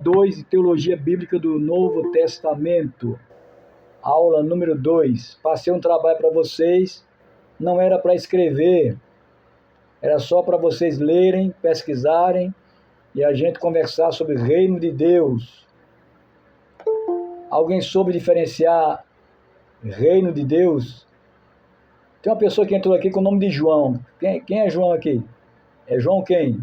2 de Teologia Bíblica do Novo Testamento, aula número 2. Passei um trabalho para vocês, não era para escrever, era só para vocês lerem, pesquisarem e a gente conversar sobre o reino de Deus. Alguém soube diferenciar reino de Deus? Tem uma pessoa que entrou aqui com o nome de João. Quem é João aqui? É João quem?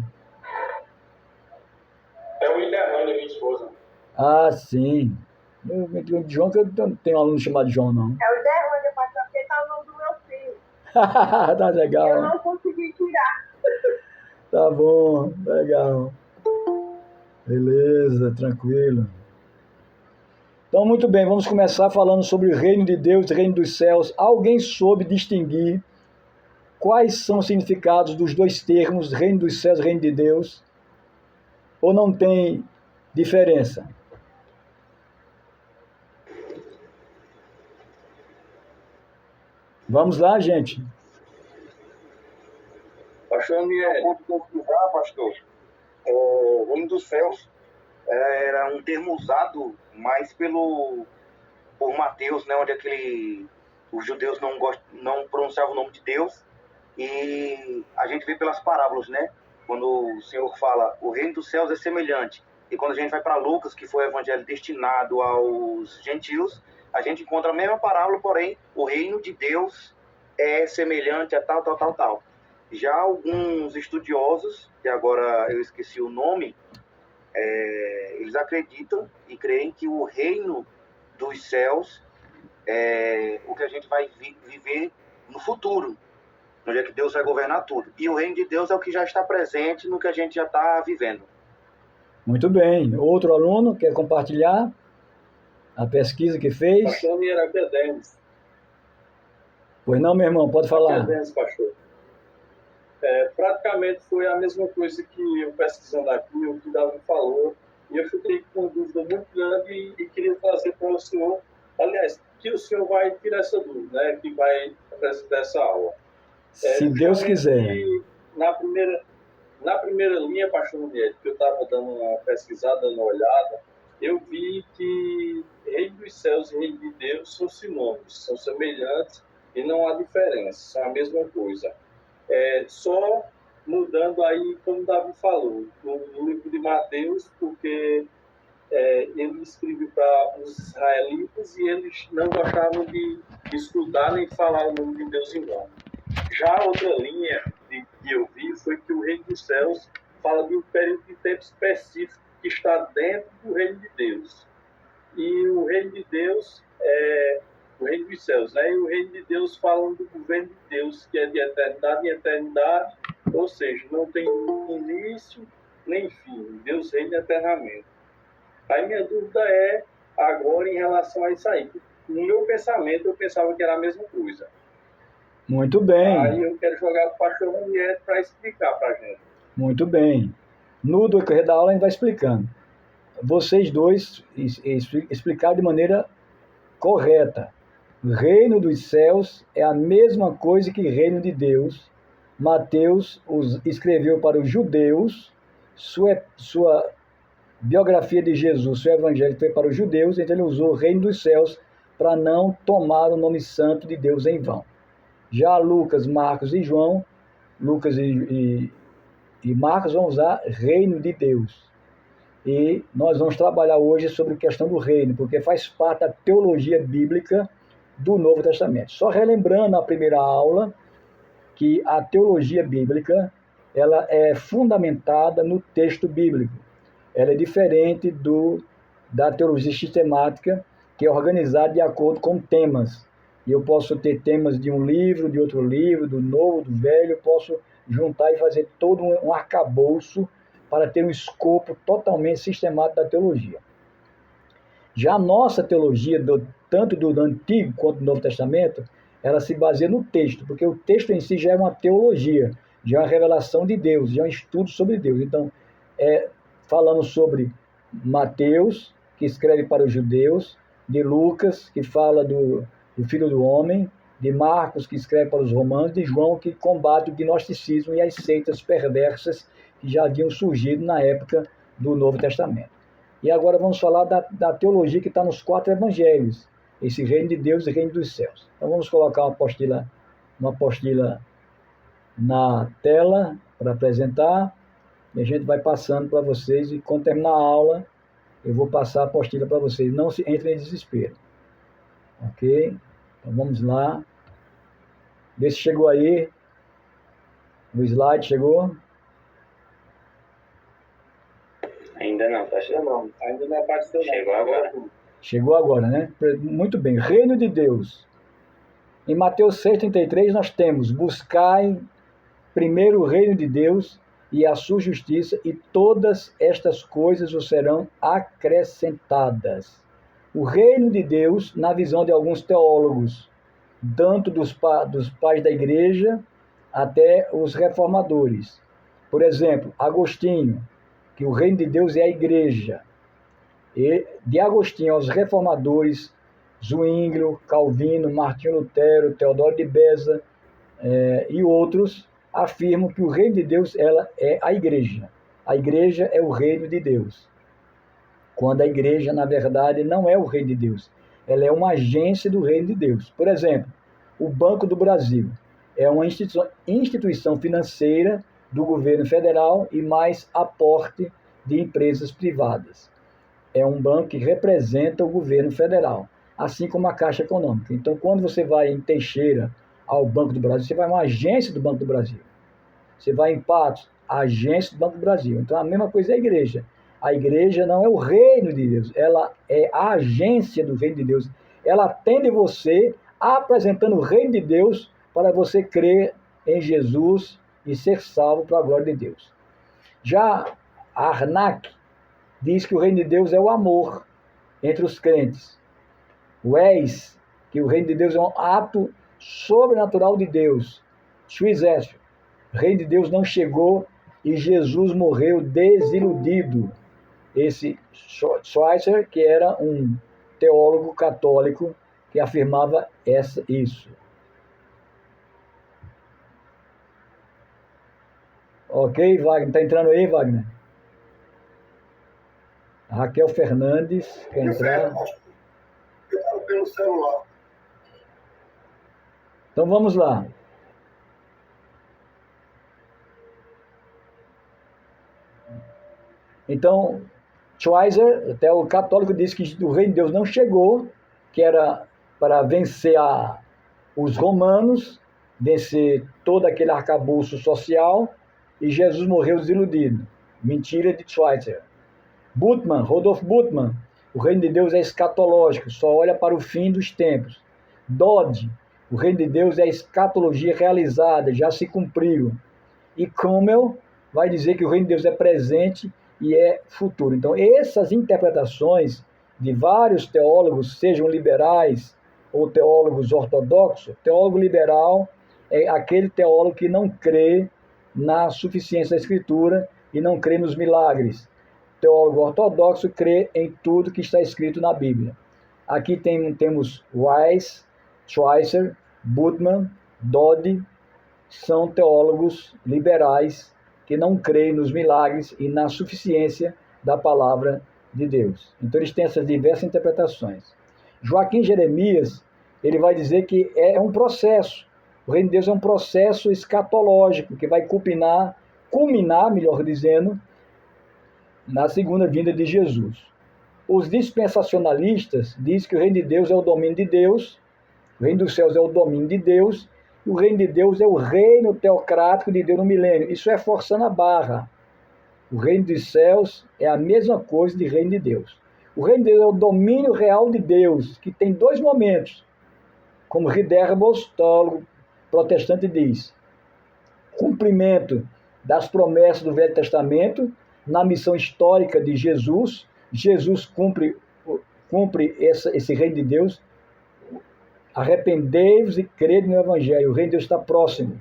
É o Interrâneo, minha esposa. Ah, sim. João, que eu não tenho um aluno chamado João, não. É o Interrâneo, pastor, porque tá o nome do meu filho. Tá legal. Eu não consegui tirar. Tá bom, legal. Beleza, tranquilo. Então, muito bem, vamos começar falando sobre o reino de Deus, o reino dos céus. Alguém soube distinguir quais são os significados dos dois termos, reino dos céus e reino de Deus? Ou não tem diferença? Vamos lá, gente. Pastor, eu vou pesquisar, pastor. O reino dos céus era um termo usado mais por Mateus, né, onde os judeus não pronunciavam o nome de Deus, e a gente vê pelas parábolas, né, quando o Senhor fala o reino dos céus é semelhante, e quando a gente vai para Lucas, que foi o evangelho destinado aos gentios, a gente encontra a mesma parábola, porém o reino de Deus é semelhante a tal. Já alguns estudiosos, que agora eu esqueci o nome, eles acreditam e creem que o reino dos céus é o que a gente vai viver no futuro, onde é que Deus vai governar tudo. E o reino de Deus é o que já está presente no que a gente já está vivendo. Muito bem. Outro aluno quer compartilhar a pesquisa que fez? Pastor Miracle Dennis. Pois não, meu irmão, pode falar. Dennis, pastor. Praticamente foi a mesma coisa que eu pesquisando aqui, o que o Davi falou, e eu fiquei com dúvida muito grande e queria trazer para o senhor, aliás, que o senhor vai tirar essa dúvida, né, que vai apresentar essa aula. Se Deus quiser. Na primeira linha, pastor Miguel, que eu estava dando uma pesquisada, dando uma olhada, eu vi que reino dos céus e reino de Deus são sinônimos, são semelhantes e não há diferença, são a mesma coisa. Só mudando aí, como o Davi falou, no livro de Mateus, porque ele escreveu para os israelitas e eles não gostavam de escutar nem falar o nome de Deus em vão. Já a outra linha que eu vi foi que o reino dos céus fala de um período de tempo específico que está dentro do reino de Deus. E o reino de Deus é o reino dos céus, né? E o reino de Deus falando do governo de Deus, que é de eternidade em eternidade, ou seja, não tem início nem fim. Deus reina eternamente. Aí minha dúvida é agora em relação a isso aí. No meu pensamento, eu pensava que era a mesma coisa. Muito bem. Aí eu quero jogar para o pastor Ranieri para explicar para a gente. Muito bem. No decorrer da aula a gente vai explicando. Vocês dois explicaram de maneira correta. O reino dos céus é a mesma coisa que reino de Deus. Mateus escreveu para os judeus, sua biografia de Jesus, seu evangelho foi para os judeus, então ele usou o reino dos céus para não tomar o nome santo de Deus em vão. Já Lucas, Marcos e João, Lucas e Marcos vão usar reino de Deus. E nós vamos trabalhar hoje sobre a questão do reino, porque faz parte da teologia bíblica do Novo Testamento. Só relembrando a primeira aula, que a teologia bíblica ela é fundamentada no texto bíblico. Ela é diferente da teologia sistemática, que é organizada de acordo com temas. E eu posso ter temas de um livro, de outro livro, do novo, do velho, eu posso juntar e fazer todo um arcabouço para ter um escopo totalmente sistemático da teologia. Já a nossa teologia, tanto do Antigo quanto do Novo Testamento, ela se baseia no texto, porque o texto em si já é uma teologia, já é uma revelação de Deus, já é um estudo sobre Deus. Então, falamos sobre Mateus, que escreve para os judeus, de Lucas, que fala do Filho do Homem, de Marcos, que escreve para os romanos, de João, que combate o gnosticismo e as seitas perversas que já haviam surgido na época do Novo Testamento. E agora vamos falar da teologia que está nos 4 evangelhos, esse reino de Deus e reino dos céus. Então vamos colocar uma apostila na tela para apresentar, e a gente vai passando para vocês, e quando terminar a aula, eu vou passar a apostila para vocês. Não se entrem em desespero. Ok? Então vamos lá. Vê se chegou aí. O slide chegou? Ainda não, tá chegando. Ainda não apareceu. Chegou agora. Chegou agora, né? Muito bem. Reino de Deus. Em Mateus 6,33 nós temos: buscai primeiro o reino de Deus e a sua justiça, e todas estas coisas vos serão acrescentadas. O reino de Deus, na visão de alguns teólogos, tanto dos pais da igreja até os reformadores. Por exemplo, Agostinho, que o reino de Deus é a igreja. E de Agostinho aos reformadores, Zwinglio, Calvino, Martinho Lutero, Teodoro de Beza e outros, afirmam que o reino de Deus ela é a igreja. A igreja é o reino de Deus. Quando a igreja, na verdade, não é o reino de Deus. Ela é uma agência do reino de Deus. Por exemplo, o Banco do Brasil é uma instituição financeira do governo federal e mais aporte de empresas privadas. É um banco que representa o governo federal, assim como a Caixa Econômica. Então, quando você vai em Teixeira ao Banco do Brasil, você vai a uma agência do Banco do Brasil. Você vai em Patos, a agência do Banco do Brasil. Então, a mesma coisa é a igreja. A igreja não é o reino de Deus, ela é a agência do reino de Deus. Ela atende você apresentando o reino de Deus para você crer em Jesus e ser salvo para a glória de Deus. Já Arnak diz que o reino de Deus é o amor entre os crentes. Weiss, que o reino de Deus é um ato sobrenatural de Deus. Schweitzer, o reino de Deus não chegou e Jesus morreu desiludido. Esse Schweitzer, que era um teólogo católico que afirmava isso. Ok, Wagner? Está entrando aí, Wagner? A Raquel Fernandes quer entrar. Eu estava pelo celular. Então vamos lá. Então, Schweitzer, até o católico, disse que o reino de Deus não chegou, que era para vencer os romanos, vencer todo aquele arcabouço social, e Jesus morreu desiludido. Mentira de Schweitzer. Bultmann, Rodolfo Bultmann, o reino de Deus é escatológico, só olha para o fim dos tempos. Dodd, o reino de Deus é escatologia realizada, já se cumpriu. E Cromwell vai dizer que o reino de Deus é presente e é futuro. Então, essas interpretações de vários teólogos, sejam liberais ou teólogos ortodoxos, teólogo liberal é aquele teólogo que não crê na suficiência da Escritura e não crê nos milagres. Teólogo ortodoxo crê em tudo que está escrito na Bíblia. Aqui temos Weiss, Schweitzer, Bultmann, Dodd, são teólogos liberais que não creem nos milagres e na suficiência da palavra de Deus. Então eles têm essas diversas interpretações. Joaquim Jeremias, ele vai dizer que é um processo. O reino de Deus é um processo escatológico que vai culminar, melhor dizendo, na segunda vinda de Jesus. Os dispensacionalistas dizem que o reino de Deus é o domínio de Deus, o reino dos céus é o domínio de Deus, e o reino de Deus é o reino teocrático de Deus no milênio. Isso é forçando a barra. O reino dos céus é a mesma coisa de reino de Deus. O reino de Deus é o domínio real de Deus, que tem 2 momentos. Como Ridderbos, teólogo protestante, diz: cumprimento das promessas do Velho Testamento na missão histórica de Jesus. Jesus cumpre esse reino de Deus. Arrependei-vos e crede no Evangelho. O reino de Deus está próximo.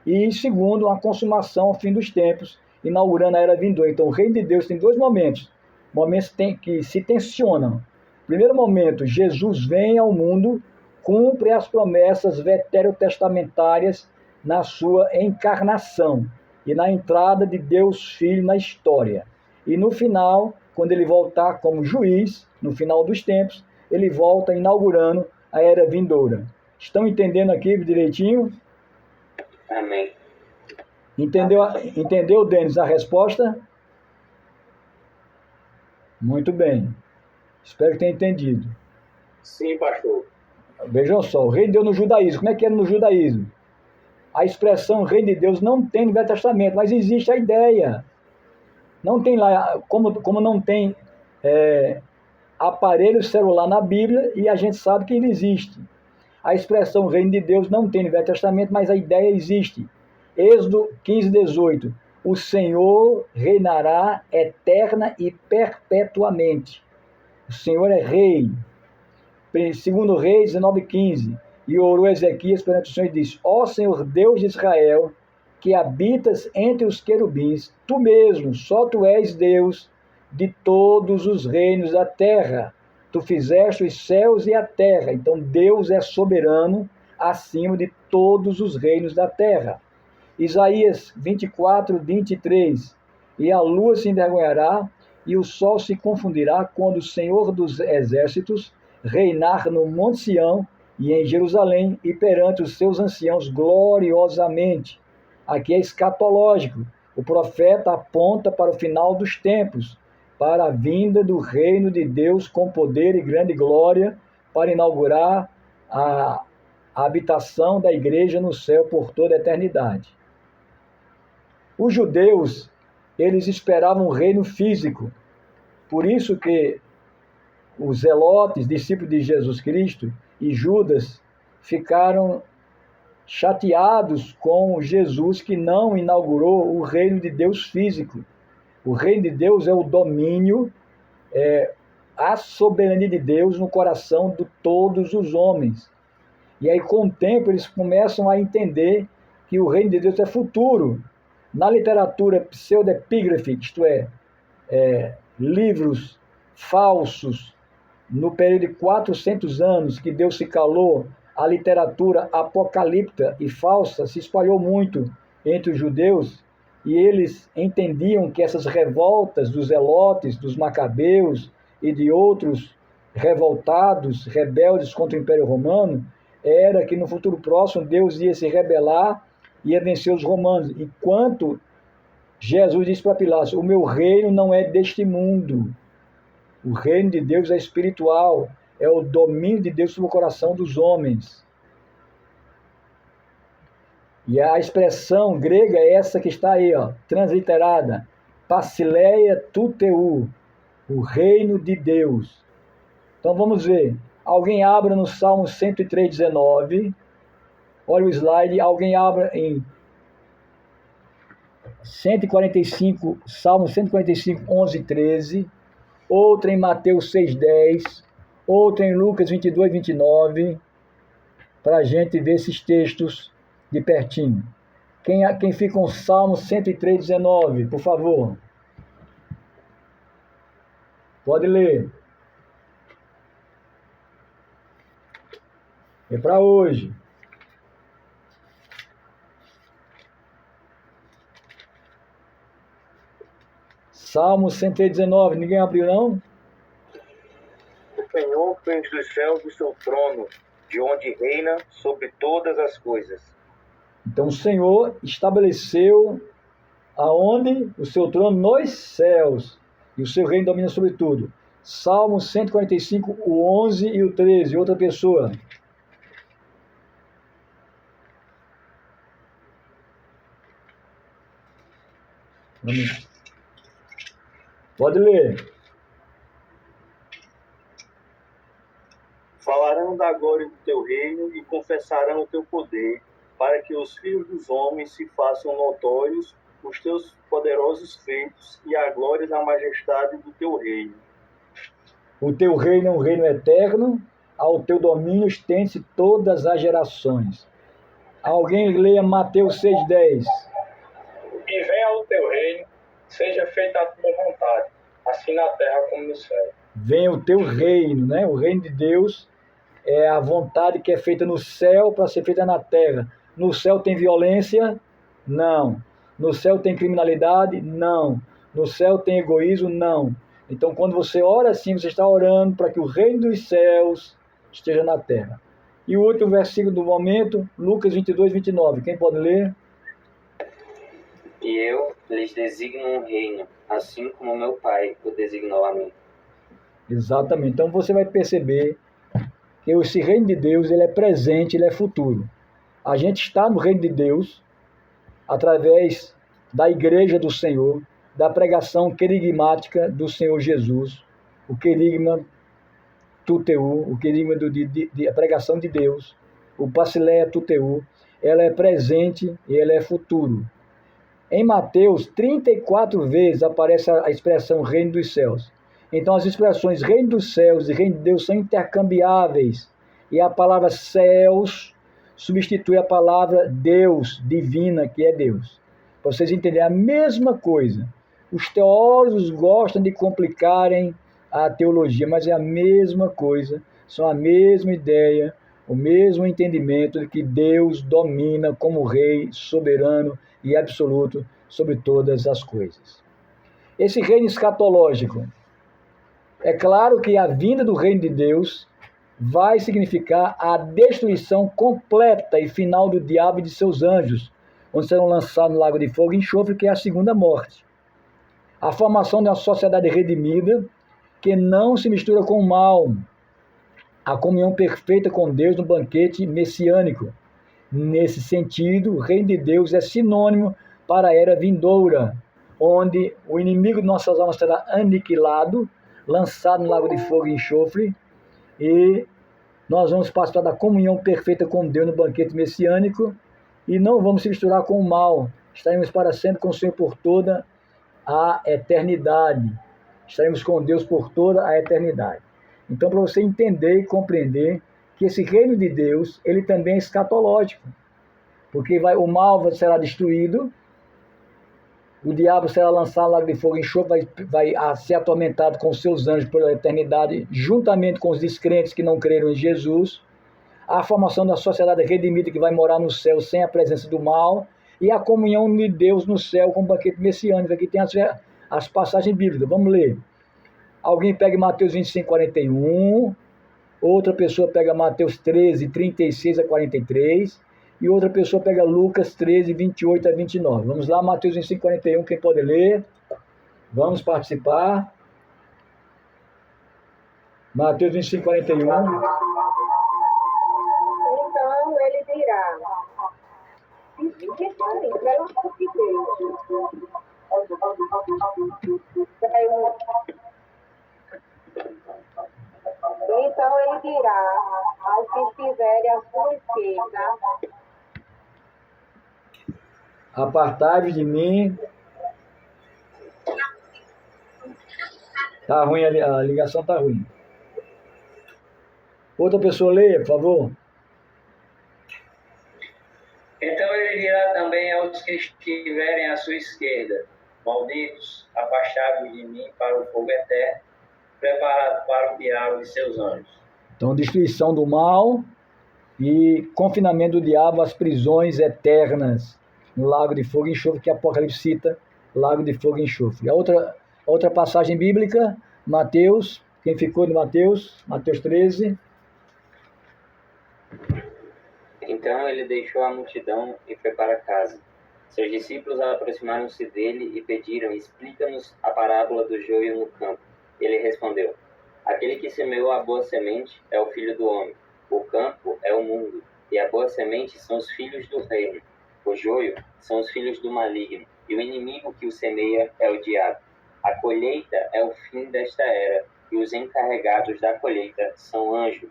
E segundo, a consumação ao fim dos tempos, inaugurando a era vindoura. Então, o reino de Deus tem 2 momentos. Momentos que se tensionam. Primeiro momento, Jesus vem ao mundo, cumpre as promessas veterotestamentárias na sua encarnação e na entrada de Deus Filho na história. E no final, quando ele voltar como juiz, no final dos tempos, ele volta inaugurando a era vindoura. Estão entendendo aqui direitinho? Amém. Entendeu, Denis, a resposta? Muito bem. Espero que tenha entendido. Sim, pastor. Vejam só, o reino de Deus no judaísmo. Como é que é no judaísmo? A expressão reino de Deus não tem no Velho Testamento, mas existe a ideia. Não tem lá, como não tem aparelho celular na Bíblia, e a gente sabe que ele existe. A expressão reino de Deus não tem no Velho Testamento, mas a ideia existe. Êxodo 15:18. O Senhor reinará eterna e perpetuamente. O Senhor é rei. Segundo Reis 19:15. E orou Ezequias perante o Senhor e disse: Ó Senhor Deus de Israel, que habitas entre os querubins, tu mesmo, só tu és Deus de todos os reinos da terra. Tu fizeste os céus e a terra. Então Deus é soberano acima de todos os reinos da terra. Isaías 24:23. E a lua se envergonhará e o sol se confundirá quando o Senhor dos exércitos reinar no Monte Sião e em Jerusalém e perante os seus anciãos gloriosamente. Aqui é escatológico. O profeta aponta para o final dos tempos, para a vinda do reino de Deus com poder e grande glória, para inaugurar a habitação da igreja no céu por toda a eternidade. Os judeus, eles esperavam um reino físico. Por isso que os zelotes, discípulos de Jesus Cristo, e Judas ficaram chateados com Jesus, que não inaugurou o reino de Deus físico. O reino de Deus é o domínio, a soberania de Deus no coração de todos os homens. E aí, com o tempo, eles começam a entender que o reino de Deus é futuro. Na literatura pseudepígrafe, isto é, livros falsos, no período de 400 anos que Deus se calou, a literatura apocalíptica e falsa se espalhou muito entre os judeus, e eles entendiam que essas revoltas dos zelotes, dos macabeus e de outros revoltados, rebeldes contra o Império Romano, era que no futuro próximo Deus ia se rebelar e ia vencer os romanos. Enquanto Jesus disse para Pilatos: o meu reino não é deste mundo. O reino de Deus é espiritual, é o domínio de Deus sobre o coração dos homens. E a expressão grega é essa que está aí, transliterada, Basileia tuteu, o reino de Deus. Então vamos ver. Alguém abra no Salmo 103:19. Olha o slide. Alguém abra em 145, Salmo 145, 11 e 13. Outra em Mateus 6:10, outra em Lucas 22, 29, para a gente ver esses textos de pertinho. Quem fica com o Salmo 103:19, por favor? Pode ler. É para hoje. Salmo 119, ninguém abriu não? O Senhor fez dos céus o seu trono, de onde reina sobre todas as coisas. Então o Senhor estabeleceu aonde? O seu trono nos céus, e o seu reino domina sobre tudo. Salmo 145, o 11 e o 13, outra pessoa. Pode ler. Falarão da glória do teu reino e confessarão o teu poder, para que os filhos dos homens se façam notórios os teus poderosos feitos e a glória da majestade do teu reino. O teu reino é um reino eterno, ao teu domínio estende-se todas as gerações. Alguém leia Mateus 6:10. E venha o teu reino, seja feita a tua vontade, assim na terra como no céu. Venha o teu reino, né? O reino de Deus é a vontade que é feita no céu para ser feita na terra. No céu tem violência? Não. No céu tem criminalidade? Não. No céu tem egoísmo? Não. Então, quando você ora assim, você está orando para que o reino dos céus esteja na terra. E o último versículo do momento, Lucas 22, 29. Quem pode ler? E eu lhes designo um reino, assim como meu Pai o designou a mim. Exatamente. Então, você vai perceber que esse reino de Deus, ele é presente, ele é futuro. A gente está no reino de Deus através da igreja do Senhor, da pregação querigmática do Senhor Jesus, o querigma tuteu, o querigma a pregação de Deus, o basileia tuteu, ela é presente e ela é futuro. Em Mateus, 34 vezes aparece a expressão reino dos céus. Então, as expressões reino dos céus e reino de Deus são intercambiáveis. E a palavra céus substitui a palavra Deus, divina, que é Deus. Para vocês entenderem a mesma coisa. Os teólogos gostam de complicarem a teologia, mas é a mesma coisa, são a mesma ideia, o mesmo entendimento de que Deus domina como Rei soberano e absoluto sobre todas as coisas. Esse reino escatológico, é claro que a vinda do reino de Deus vai significar a destruição completa e final do diabo e de seus anjos, onde serão lançados no lago de fogo e enxofre, que é a segunda morte. A formação de uma sociedade redimida, que não se mistura com o mal, a comunhão perfeita com Deus no banquete messiânico. Nesse sentido, o reino de Deus é sinônimo para a era vindoura, onde o inimigo de nossas almas será aniquilado, lançado no lago de fogo e enxofre, e nós vamos participar da comunhão perfeita com Deus no banquete messiânico, e não vamos se misturar com o mal. Estaremos para sempre com o Senhor por toda a eternidade. Estaremos com Deus por toda a eternidade. Então, para você entender e compreender que esse reino de Deus, ele também é escatológico, porque o mal será destruído, o diabo será lançado no lago de fogo e enxofre, vai ser atormentado com seus anjos pela eternidade, juntamente com os descrentes que não creram em Jesus, a formação da sociedade redimida que vai morar no céu sem a presença do mal, e a comunhão de Deus no céu com o banquete messiânico. Aqui tem as passagens bíblicas, vamos ler. Alguém pega Mateus 25, 41, outra pessoa pega Mateus 13, 36 a 43, e outra pessoa pega Lucas 13, 28 a 29. Vamos lá, Mateus 25, 41, quem pode ler? Vamos participar. Mateus 25, 41. Então ele dirá, então ele dirá aos que estiverem à sua esquerda: Apartai-vos de mim. Tá ruim, a ligação tá ruim. Outra pessoa leia, por favor. Então ele dirá também aos que estiverem à sua esquerda: malditos, afastai-vos de mim para o fogo eterno, preparado para o diabo e seus anjos. Então, destruição do mal e confinamento do diabo às prisões eternas no lago de fogo e enxofre, que Apocalipse cita, lago de fogo e enxofre. A outra passagem bíblica, Mateus, quem ficou de Mateus? Mateus 13. Então ele deixou a multidão e foi para casa. Seus discípulos aproximaram-se dele e pediram: explica-nos a parábola do joio no campo. Ele respondeu: aquele que semeou a boa semente é o filho do homem. O campo é o mundo, e a boa semente são os filhos do reino. O joio são os filhos do maligno, e o inimigo que o semeia é o diabo. A colheita é o fim desta era, e os encarregados da colheita são anjos.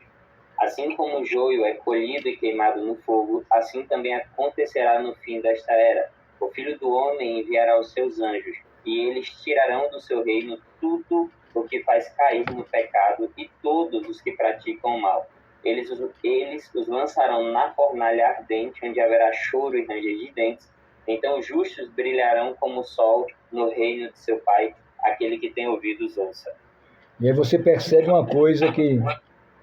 Assim como o joio é colhido e queimado no fogo, assim também acontecerá no fim desta era. O Filho do Homem enviará os seus anjos, e eles tirarão do seu reino tudo o que faz cair no pecado e todos os que praticam o mal. Eles os lançarão na fornalha ardente, onde haverá choro e ranger de dentes. Então os justos brilharão como o sol no reino de seu Pai. Aquele que tem ouvidos, ouça. E aí você percebe uma coisa que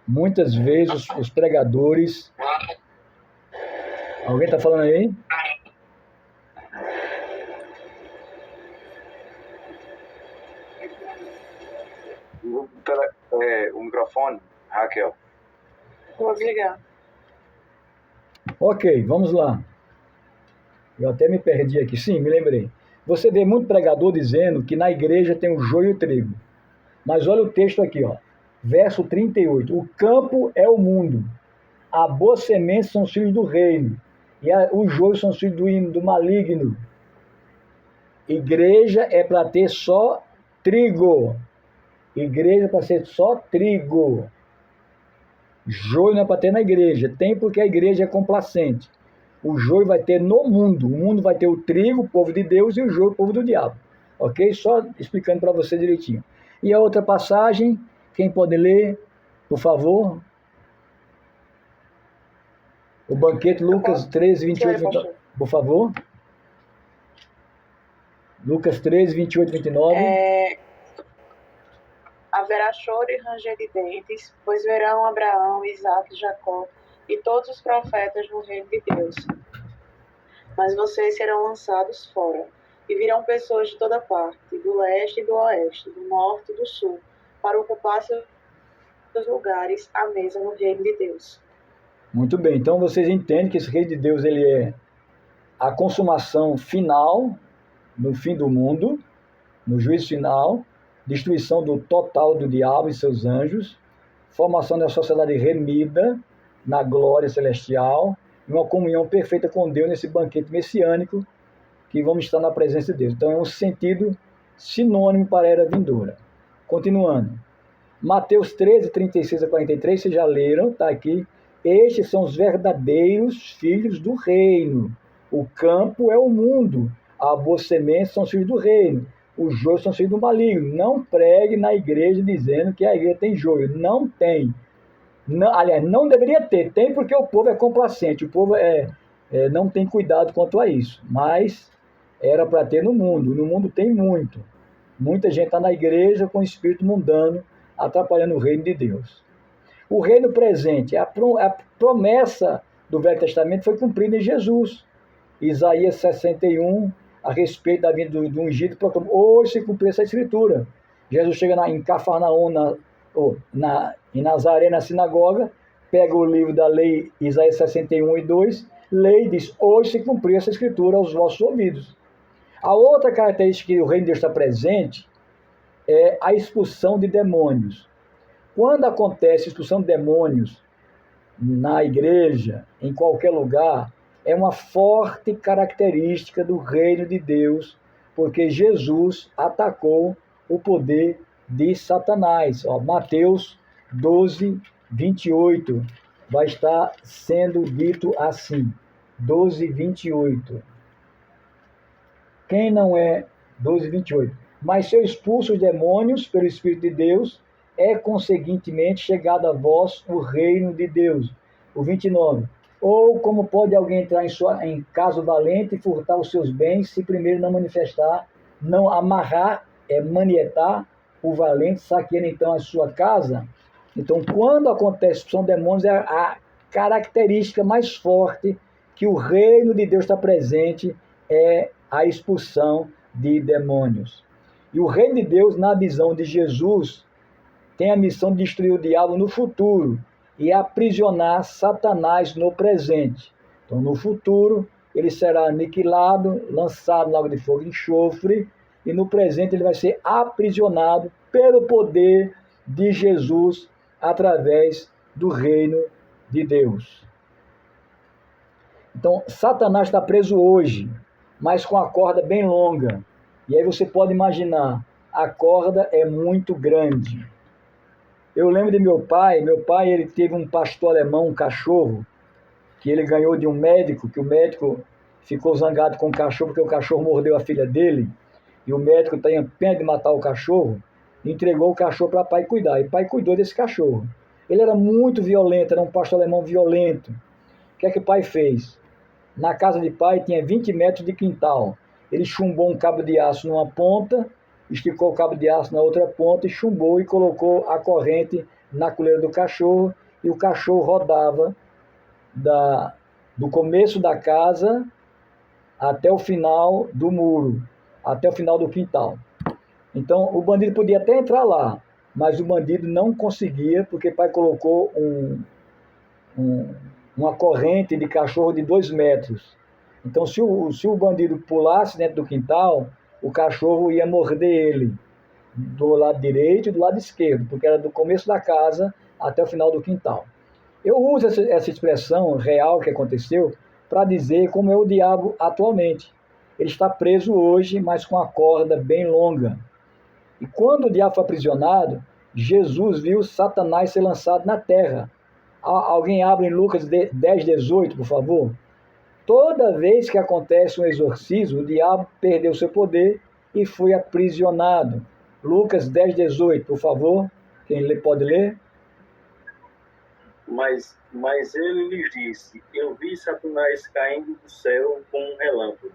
muitas vezes os pregadores... Alguém está falando aí? o microfone, Raquel. Vou desligar. Ok, vamos lá. Eu até me perdi aqui. Sim, me lembrei. Você vê muito pregador dizendo que na igreja tem o joio e o trigo. Mas olha o texto aqui, ó. Verso 38. O campo é o mundo. A boa semente são os filhos do reino. E o joio são os filhos do maligno. Igreja é para ter só trigo. Igreja é para ser só trigo. Joio não é para ter na igreja. Tem porque a igreja é complacente. O joio vai ter no mundo. O mundo vai ter o trigo, o povo de Deus, e o joio, o povo do diabo. Ok? Só explicando para você direitinho. E a outra passagem, quem pode ler, por favor? O banquete, Lucas 13, 28, 29. Por favor. Lucas 13, 28, 29. Haverá choro e ranger de dentes, pois verão Abraão, Isaque e Jacó e todos os profetas no reino de Deus. Mas vocês serão lançados fora, e virão pessoas de toda parte, do leste e do oeste, do norte e do sul, para ocupar seus lugares à mesa no reino de Deus. Muito bem, então vocês entendem que esse reino de Deus ele é a consumação final, no fim do mundo, no juízo final, destruição do total do diabo e seus anjos, formação da sociedade remida na glória celestial, e uma comunhão perfeita com Deus nesse banquete messiânico, que vamos estar na presença de Deus. Então é um sentido sinônimo para a era vindoura. Continuando. Mateus 13, 36 a 43, vocês já leram, está aqui. Estes são os verdadeiros filhos do reino. O campo é o mundo. A boa semente são os filhos do reino. Os joios são os filhos do maligno. Não pregue na igreja dizendo que a igreja tem joio. Não tem. Não, aliás, não deveria ter. Tem porque o povo é complacente. O povo não tem cuidado quanto a isso. Mas era para ter no mundo. No mundo tem muito. Muita gente está na igreja com espírito mundano, atrapalhando o reino de Deus. O reino presente, a promessa do Velho Testamento foi cumprida em Jesus. Isaías 61, a respeito da vinda do ungido, proclamou: hoje se cumpriu essa escritura. Jesus chega em Cafarnaum, em Nazaré, na sinagoga, pega o livro da lei, Isaías 61 e 2, lê e diz: hoje se cumpriu essa escritura aos vossos ouvidos. A outra característica que o reino de Deus está presente é a expulsão de demônios. Quando acontece a expulsão de demônios na igreja, em qualquer lugar, é uma forte característica do reino de Deus, porque Jesus atacou o poder de Satanás. Mateus 12, 28 vai estar sendo dito assim. 12, 28. Quem não é 12, 28? Mas se eu expulso os demônios pelo Espírito de Deus, é conseguintemente chegado a vós o reino de Deus. O 29. Ou como pode alguém entrar em casa valente e furtar os seus bens, se primeiro não manifestar, não amarrar, manietar o valente, saqueando então a sua casa? Então, quando acontece expulsão de demônios, é a característica mais forte que o reino de Deus está presente, é a expulsão de demônios. E o reino de Deus, na visão de Jesus, tem a missão de destruir o diabo no futuro e aprisionar Satanás no presente. Então, no futuro, ele será aniquilado, lançado no lago de fogo e enxofre, e no presente ele vai ser aprisionado pelo poder de Jesus através do reino de Deus. Então, Satanás está preso hoje, mas com a corda bem longa. E aí você pode imaginar, a corda é muito grande. Eu lembro de meu pai ele teve um pastor alemão, um cachorro, que ele ganhou de um médico, que o médico ficou zangado com o cachorro, porque o cachorro mordeu a filha dele, e o médico tinha pena de matar o cachorro, e entregou o cachorro para o pai cuidar, e o pai cuidou desse cachorro. Ele era muito violento, era um pastor alemão violento. O que é que o pai fez? Na casa de pai tinha 20 metros de quintal. Ele chumbou um cabo de aço numa ponta, esticou o cabo de aço na outra ponta e chumbou e colocou a corrente na coleira do cachorro, e o cachorro rodava do começo da casa até o final do muro, até o final do quintal. Então o bandido podia até entrar lá, mas o bandido não conseguia, porque o pai colocou uma corrente de cachorro de 2 metros. Então, se o bandido pulasse dentro do quintal, o cachorro ia morder ele, do lado direito e do lado esquerdo, porque era do começo da casa até o final do quintal. Eu uso essa expressão real que aconteceu para dizer como é o diabo atualmente. Ele está preso hoje, mas com a corda bem longa. E quando o diabo foi aprisionado, Jesus viu Satanás ser lançado na terra. Alguém abre em Lucas 10:18, por favor? Toda vez que acontece um exorcismo, o diabo perdeu seu poder e foi aprisionado. Lucas 10:18, por favor. Quem pode ler? Mas ele lhes disse: eu vi Satanás caindo do céu como um relâmpago.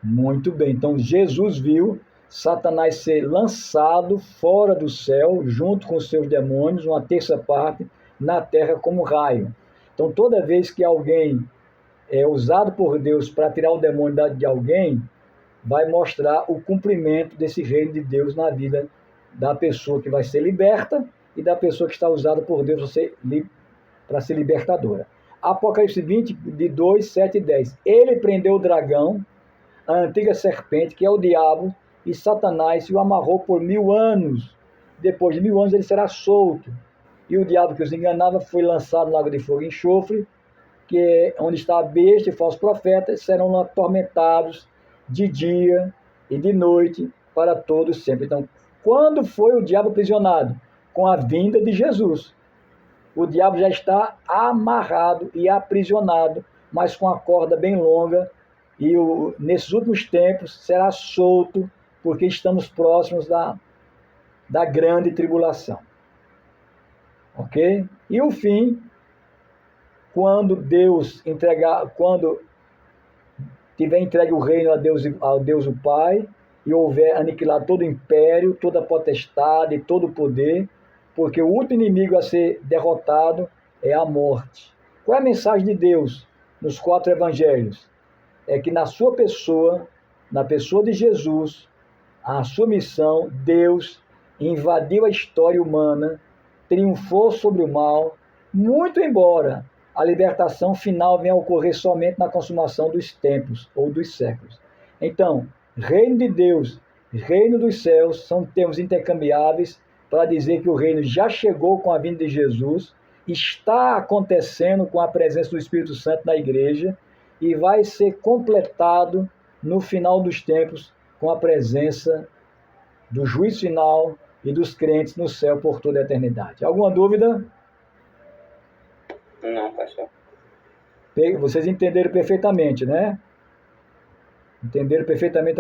Muito bem. Então, Jesus viu Satanás ser lançado fora do céu, junto com os seus demônios, 1/3 parte, na terra como raio. Então, toda vez que alguém é usado por Deus para tirar o demônio de alguém, vai mostrar o cumprimento desse reino de Deus na vida da pessoa que vai ser liberta e da pessoa que está usada por Deus para ser libertadora. Apocalipse 20, de 2, 7 e 10. Ele prendeu o dragão, a antiga serpente, que é o diabo, e Satanás, e o amarrou por 1000 anos. Depois de 1000 anos ele será solto. E o diabo que os enganava foi lançado no lago de fogo e enxofre, que é onde está a besta e falsos profetas, serão atormentados de dia e de noite para todos sempre. Então, quando foi o diabo aprisionado? Com a vinda de Jesus. O diabo já está amarrado e aprisionado, mas com a corda bem longa, e nesses últimos tempos será solto, porque estamos próximos da grande tribulação. Ok? E o fim, quando tiver entregue o reino ao Deus o Pai, e houver aniquilado todo o império, toda a potestade, todo o poder, porque o último inimigo a ser derrotado é a morte. Qual é a mensagem de Deus nos 4 evangelhos? É que na sua pessoa, na pessoa de Jesus, a sua missão, Deus invadiu a história humana, triunfou sobre o mal, muito embora a libertação final venha a ocorrer somente na consumação dos tempos ou dos séculos. Então, reino de Deus, reino dos céus, são termos intercambiáveis para dizer que o reino já chegou com a vinda de Jesus, está acontecendo com a presença do Espírito Santo na igreja e vai ser completado no final dos tempos com a presença do juízo final e dos crentes no céu por toda a eternidade. Alguma dúvida? Não, pastor. Vocês entenderam perfeitamente, né? Entenderam perfeitamente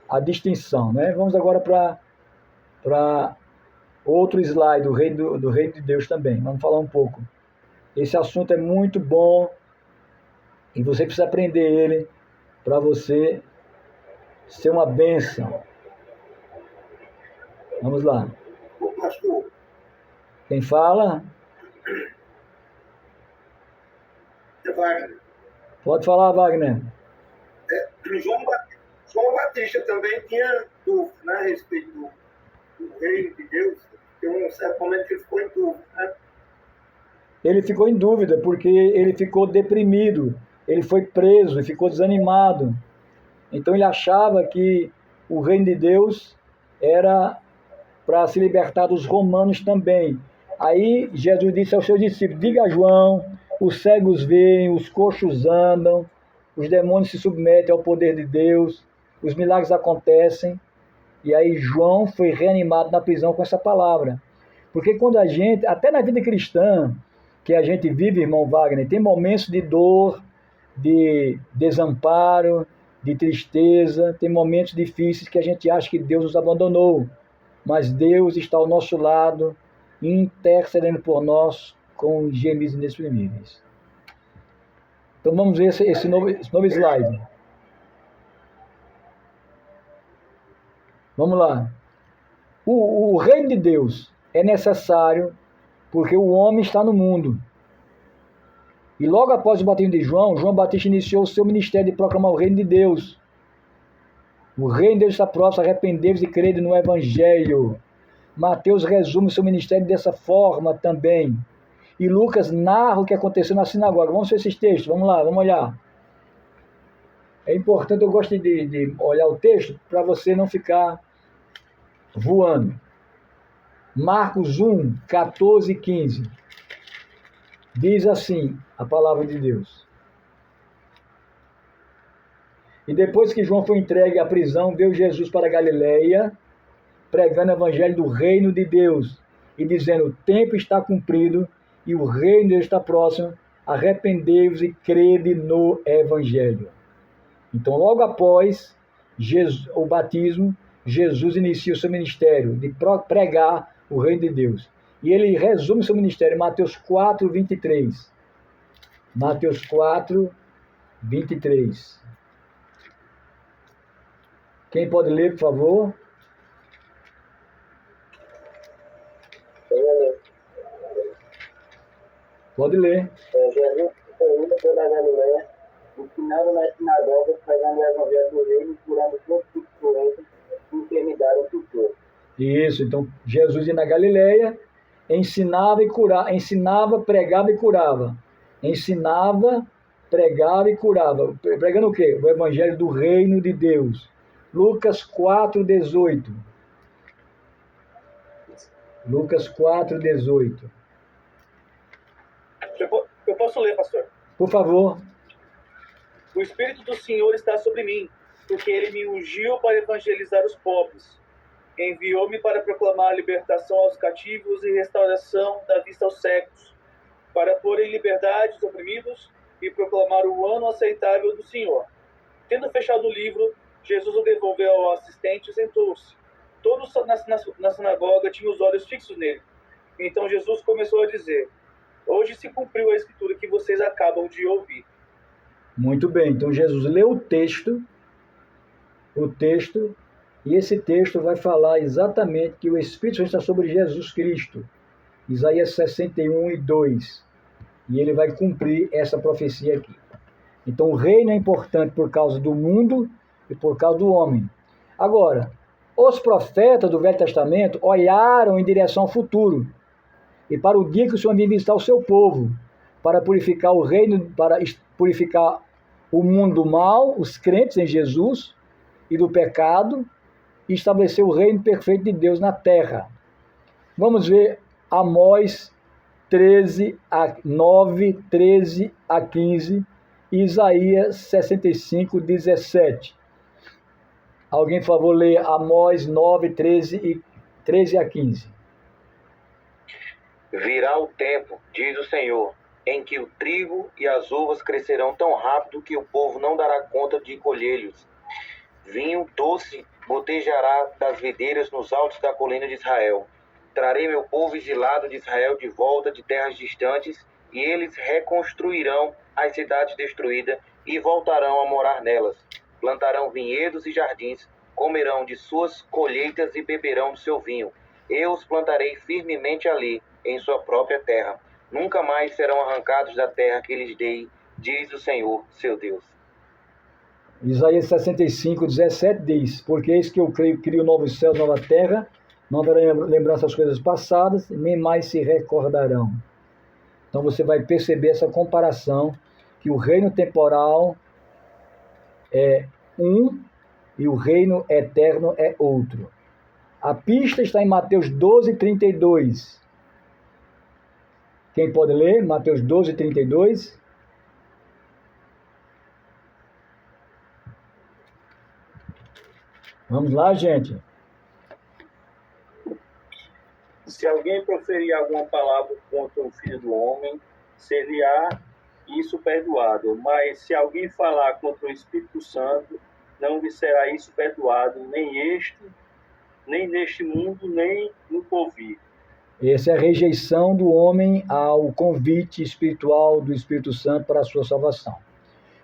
a distinção, né? Vamos agora para outro slide do reino de Deus também. Vamos falar um pouco. Esse assunto é muito bom e você precisa aprender ele para você ser uma bênção. Vamos lá. Pastor, Quem fala? é Wagner. Pode falar, Wagner. João Batista também tinha dúvida, né, a respeito do reino de Deus. Tem um certo momento que ele ficou em dúvida, né? Ele ficou em dúvida porque ele ficou deprimido, ele foi preso e ficou desanimado. Então ele achava que o reino de Deus era para se libertar dos romanos também. Aí Jesus disse aos seus discípulos: diga a João, os cegos veem, os coxos andam, os demônios se submetem ao poder de Deus, os milagres acontecem. E aí João foi reanimado na prisão com essa palavra. Porque quando a gente, até na vida cristã, que a gente vive, irmão Wagner, tem momentos de dor, de desamparo, de tristeza, tem momentos difíceis que a gente acha que Deus nos abandonou. Mas Deus está ao nosso lado, intercedendo por nós com gemidos inexprimíveis. Então vamos ver esse novo slide. Vamos lá. O reino de Deus é necessário porque o homem está no mundo. E logo após o batismo de João, João Batista iniciou o seu ministério de proclamar o reino de Deus. O reino de Deus está próximo, arrependei-vos e crede no Evangelho. Mateus resume seu ministério dessa forma também. E Lucas narra o que aconteceu na sinagoga. Vamos ver esses textos, vamos lá, vamos olhar. É importante, eu gosto de olhar o texto para você não ficar voando. Marcos 1, 14 e 15. Diz assim a palavra de Deus. E depois que João foi entregue à prisão, veio Jesus para a Galileia, pregando o evangelho do reino de Deus e dizendo: o tempo está cumprido e o reino de Deus está próximo, arrependei-vos e crede no evangelho. Então, logo após o batismo, Jesus inicia o seu ministério de pregar o reino de Deus. E ele resume seu ministério em Mateus 4, 23. Mateus 4, 23. Quem pode ler, por favor? Pode ler. Jesus saiu pela Galileia, ensinando nas sinagogas, pregando o evangelho do reino e curando todos os doentes e enfermidades do povo. Isso, então Jesus ia na Galileia, ensinava e curava, ensinava, pregava e curava. Ensinava, pregava e curava. Pregando o quê? O evangelho do reino de Deus. Lucas 4, 18. Lucas 4, 18. Eu posso ler, pastor? Por favor. O Espírito do Senhor está sobre mim, porque ele me ungiu para evangelizar os pobres. Enviou-me para proclamar libertação aos cativos e restauração da vista aos cegos, para pôr em liberdade os oprimidos e proclamar o ano aceitável do Senhor. Tendo fechado o livro, Jesus o devolveu ao assistente e sentou-se. Todos na sinagoga tinham os olhos fixos nele. Então Jesus começou a dizer: hoje se cumpriu a escritura que vocês acabam de ouvir. Muito bem, então Jesus leu o texto, e esse texto vai falar exatamente que o Espírito Santo está sobre Jesus Cristo. Isaías 61 e 2. E ele vai cumprir essa profecia aqui. Então o reino é importante por causa do mundo e por causa do homem. Agora, os profetas do Velho Testamento olharam em direção ao futuro e para o dia que o Senhor vinha visitar o seu povo, para purificar o reino, para purificar o mundo do mal, os crentes em Jesus e do pecado, e estabelecer o reino perfeito de Deus na terra. Vamos ver Amós 9, 13 a 15 e Isaías 65, 17. Alguém, por favor, lê Amós 9, 13 a 15. Virá o tempo, diz o Senhor, em que o trigo e as uvas crescerão tão rápido que o povo não dará conta de colhê-los. Vinho doce gotejará das videiras nos altos da colina de Israel. Trarei meu povo exilado de Israel de volta de terras distantes, e eles reconstruirão as cidades destruídas e voltarão a morar nelas. Plantarão vinhedos e jardins, comerão de suas colheitas e beberão do seu vinho. Eu os plantarei firmemente ali, em sua própria terra. Nunca mais serão arrancados da terra que lhes dei, diz o Senhor, seu Deus. Isaías 65, 17 diz: porque eis que eu crio novos céus, nova terra, não haverá lembrança das coisas passadas, nem mais se recordarão. Então você vai perceber essa comparação, que o reino temporal é um e o reino eterno é outro. A pista está em Mateus 12, 32. Quem pode ler? Mateus 12, 32. Vamos lá, gente. Se alguém proferir alguma palavra contra o Filho do Homem, ser-lhe-á isso perdoado. Mas se alguém falar contra o Espírito Santo, não lhe será isso perdoado, nem neste mundo, nem no porvir. Essa é a rejeição do homem ao convite espiritual do Espírito Santo para a sua salvação.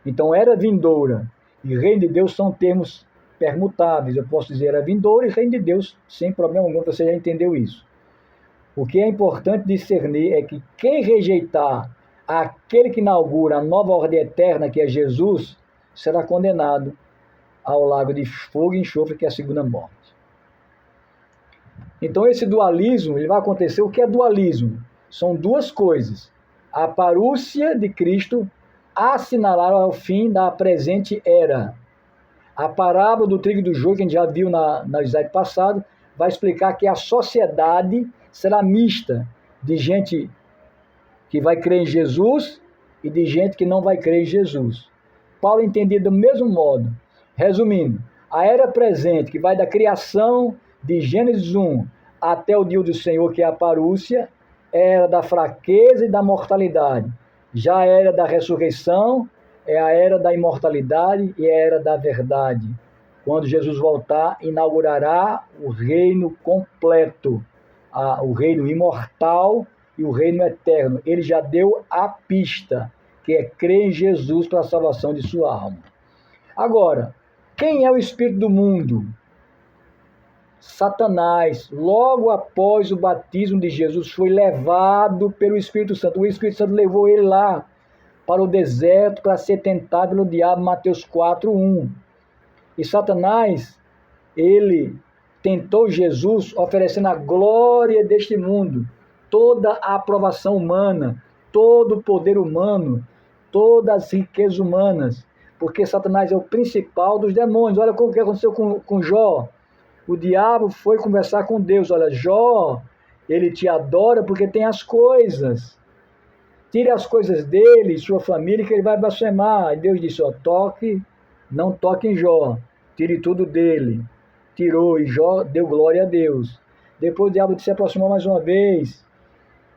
Então, era vindoura e reino de Deus são termos permutáveis. Eu posso dizer era vindoura e reino de Deus, sem problema algum, você já entendeu isso. O que é importante discernir é que quem rejeitar aquele que inaugura a nova ordem eterna, que é Jesus, será condenado ao lago de fogo e enxofre, que é a segunda morte. Então esse dualismo, ele vai acontecer. O que é dualismo? São duas coisas. A parúcia de Cristo assinalar ao fim da presente era. A parábola do trigo e do joio, que a gente já viu na slide passado, vai explicar que a sociedade será mista de gente que vai crer em Jesus e de gente que não vai crer em Jesus. Paulo entendia do mesmo modo. Resumindo, a era presente, que vai da criação de Gênesis 1 até o dia do Senhor, que é a parúcia, é a era da fraqueza e da mortalidade. Já a era da ressurreição é a era da imortalidade e a era da verdade. Quando Jesus voltar, inaugurará o reino completo, o reino imortal e o reino eterno. Ele já deu a pista, que é crer em Jesus para a salvação de sua alma. Agora, quem é o espírito do mundo? Satanás, logo após o batismo de Jesus, foi levado pelo Espírito Santo. O Espírito Santo levou ele lá para o deserto para ser tentado pelo diabo, Mateus 4:1. E Satanás, ele tentou Jesus oferecendo a glória deste mundo, toda a aprovação humana, todo o poder humano, todas as riquezas humanas, porque Satanás é o principal dos demônios. Olha o que aconteceu com Jó. O diabo foi conversar com Deus. Olha, Jó, ele te adora porque tem as coisas. Tire as coisas dele, sua família, que ele vai blasfemar. E Deus disse, não toque em Jó. Tire tudo dele. Tirou e Jó deu glória a Deus. Depois o diabo se aproximou mais uma vez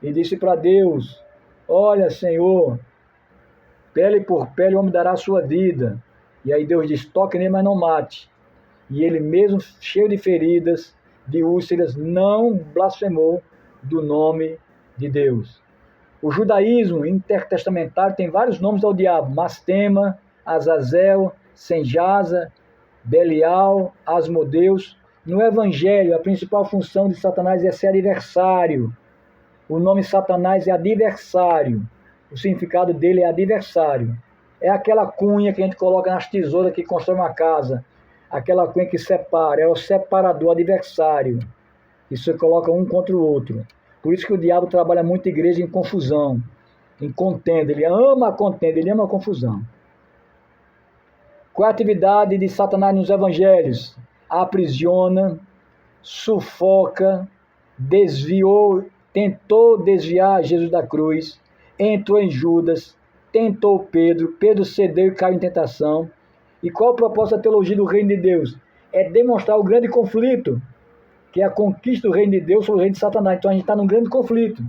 e disse para Deus, olha, Senhor, pele por pele o homem dará a sua vida. E aí Deus disse, toque nele, mas não mate. E ele mesmo, cheio de feridas, de úlceras, não blasfemou do nome de Deus. O judaísmo intertestamentário tem vários nomes ao diabo: Mastema, Azazel, Senjasa, Belial, Asmodeus. No Evangelho, a principal função de Satanás é ser adversário. O nome Satanás é adversário. O significado dele é adversário. É aquela cunha que a gente coloca nas tesouras que constrói uma casa. Aquela cunha que separa, é o separador, adversário. E você coloca um contra o outro. Por isso que o diabo trabalha muito a igreja em confusão, em contenda. Ele ama a contenda, ele ama a confusão. Qual é a atividade de Satanás nos evangelhos? Aprisiona, sufoca, desviou, tentou desviar Jesus da cruz, entrou em Judas, tentou Pedro, Pedro cedeu e caiu em tentação. E qual é o propósito da teologia do reino de Deus? É demonstrar o grande conflito, que é a conquista do reino de Deus sobre o reino de Satanás. Então a gente está num grande conflito.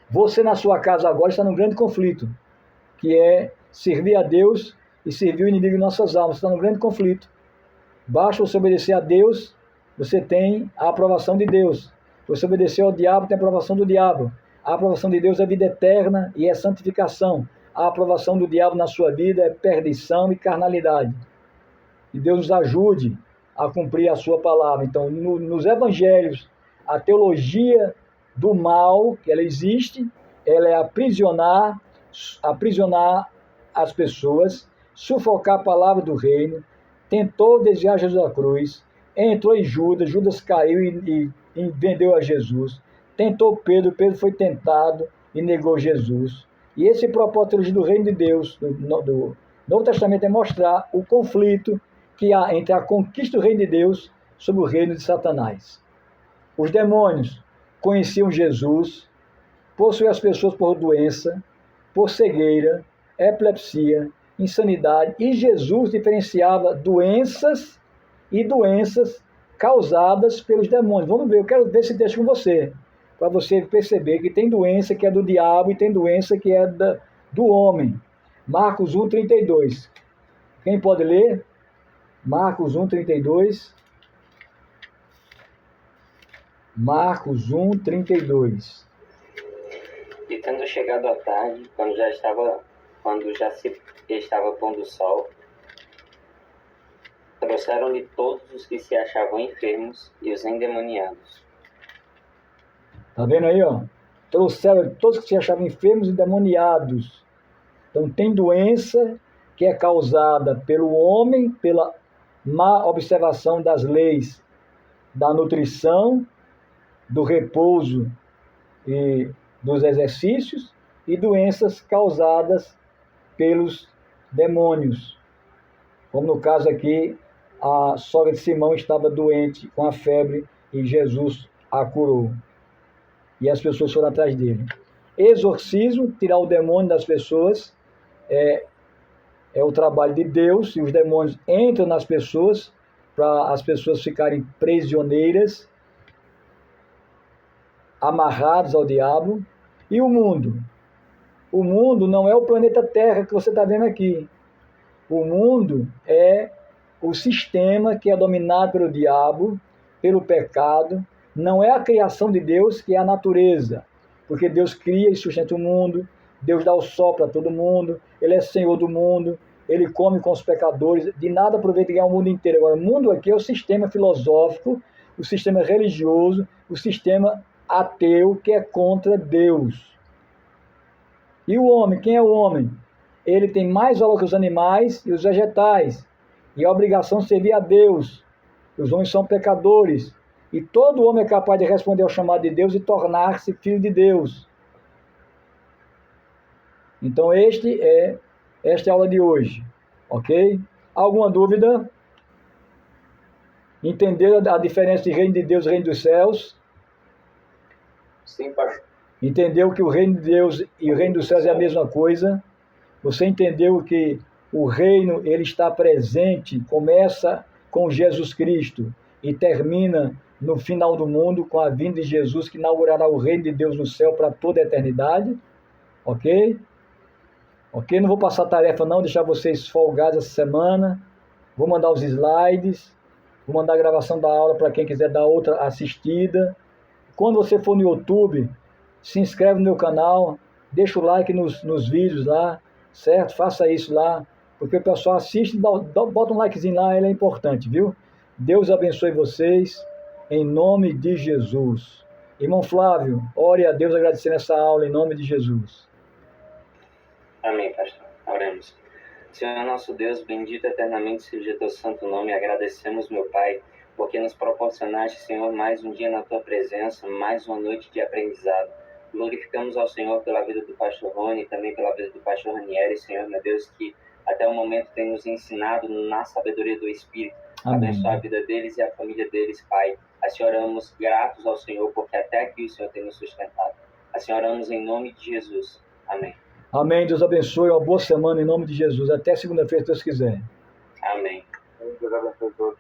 Você na sua casa agora está num grande conflito, que é servir a Deus e servir o inimigo de nossas almas. Você está num grande conflito. Basta você obedecer a Deus, você tem a aprovação de Deus. Se você obedecer ao diabo, tem a aprovação do diabo. A aprovação de Deus é vida eterna e é santificação. A aprovação do diabo na sua vida é perdição e carnalidade. E Deus nos ajude a cumprir a sua palavra. Então, nos evangelhos, a teologia do mal, que ela existe, ela é aprisionar as pessoas, sufocar a palavra do reino, tentou desviar Jesus da cruz, entrou em Judas, Judas caiu e vendeu a Jesus, tentou Pedro, Pedro foi tentado e negou Jesus. E esse propósito do reino de Deus, do Novo Testamento, é mostrar o conflito que há entre a conquista do reino de Deus sobre o reino de Satanás. Os demônios conheciam Jesus, possuíam as pessoas por doença, por cegueira, epilepsia, insanidade, e Jesus diferenciava doenças e doenças causadas pelos demônios. Vamos ver, eu quero ver esse texto com você, para você perceber que tem doença que é do diabo e tem doença que é do homem. Marcos 1:32. Quem pode ler? Marcos 1:32. Marcos 1:32. E tendo chegado à tarde, quando já se estava pondo o sol, trouxeram-lhe todos os que se achavam enfermos e os endemoniados. Tá vendo aí, ó? Trouxeram todos que se achavam enfermos e endemoniados. Então tem doença que é causada pelo homem, pela má observação das leis da nutrição, do repouso e dos exercícios e doenças causadas pelos demônios. Como no caso aqui, a sogra de Simão estava doente com a febre e Jesus a curou. E as pessoas foram atrás dele. Exorcismo, tirar o demônio das pessoas, é o trabalho de Deus, e os demônios entram nas pessoas para as pessoas ficarem prisioneiras, amarrados ao diabo. E o mundo? O mundo não é o planeta Terra que você está vendo aqui. O mundo é o sistema que é dominado pelo diabo, pelo pecado. Não é a criação de Deus, que é a natureza. Porque Deus cria e sustenta o mundo, Deus dá o sol para todo mundo, Ele é Senhor do mundo, Ele come com os pecadores, de nada aproveita ganhar o mundo inteiro. Agora, o mundo aqui é o sistema filosófico, o sistema religioso, o sistema ateu, que é contra Deus. E o homem, quem é o homem? Ele tem mais valor que os animais e os vegetais, e a obrigação de servir a Deus. Os homens são pecadores, e todo homem é capaz de responder ao chamado de Deus e tornar-se filho de Deus. Então, esta é a aula de hoje, ok? Alguma dúvida? Entendeu a diferença de reino de Deus e reino dos céus? Sim, pastor. Entendeu que o reino de Deus e o reino dos céus é a mesma coisa? Você entendeu que o reino ele está presente, começa com Jesus Cristo e termina no final do mundo com a vinda de Jesus, que inaugurará o reino de Deus no céu para toda a eternidade? Ok? Ok? Não vou passar tarefa não, deixar vocês folgados essa semana. Vou mandar os slides, vou mandar a gravação da aula para quem quiser dar outra assistida. Quando você for no YouTube, se inscreve no meu canal, deixa o like nos vídeos lá, certo? Faça isso lá, porque o pessoal assiste, bota um likezinho lá, ele é importante, viu? Deus abençoe vocês, em nome de Jesus. Irmão Flávio, ore a Deus agradecendo essa aula, em nome de Jesus. Amém, pastor. Oremos. Senhor nosso Deus, bendito eternamente seja teu santo nome. Agradecemos, meu Pai, porque nos proporcionaste, Senhor, mais um dia na tua presença, mais uma noite de aprendizado. Glorificamos ao Senhor pela vida do pastor Rony e também pela vida do pastor Ranieri, Senhor, meu Deus, que até o momento tem nos ensinado na sabedoria do Espírito. Amém. Abençoa a vida deles e a família deles, Pai. Assim oramos gratos ao Senhor, porque até aqui o Senhor tem nos sustentado. Assim oramos em nome de Jesus. Amém. Amém. Deus abençoe. Uma boa semana em nome de Jesus. Até segunda-feira, se Deus quiser. Amém. Deus abençoe todos.